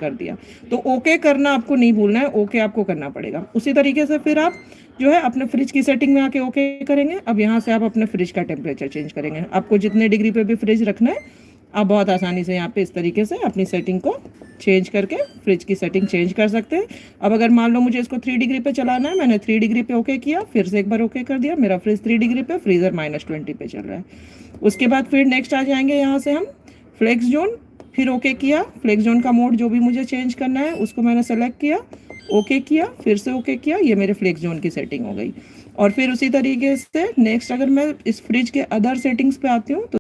कर दिया। तो ओके करना आपको नहीं भूलना है, ओके आपको करना पड़ेगा। उसी तरीके से फिर आप जो है अपने फ्रिज की सेटिंग में आके ओके करेंगे। अब यहाँ से आप अपने फ्रिज का टेम्परेचर चेंज करेंगे। आपको जितने डिग्री पे भी फ्रिज रखना है, आप बहुत आसानी से यहाँ पे इस तरीके से अपनी सेटिंग को चेंज करके फ्रिज की सेटिंग चेंज कर सकते हैं। अब अगर मान लो मुझे इसको 3 डिग्री पे चलाना है, मैंने 3 डिग्री पे ओके किया, फिर से एक बार ओके कर दिया, मेरा फ्रिज 3 डिग्री पे, फ्रीज़र -20 पे चल रहा है। उसके बाद फिर नेक्स्ट आ जाएंगे यहाँ से हम फ्लेक्स जोन, फिर ओके किया, फ्लेक्स जोन का मोड जो भी मुझे चेंज करना है उसको मैंने सेलेक्ट किया, ओके किया, फिर से ओके किया, ये मेरे फ्लेक्स जोन की सेटिंग हो गई। और फिर उसी तरीके से नेक्स्ट अगर मैं इस फ्रिज के अदर सेटिंग्स पे आती हूँ तो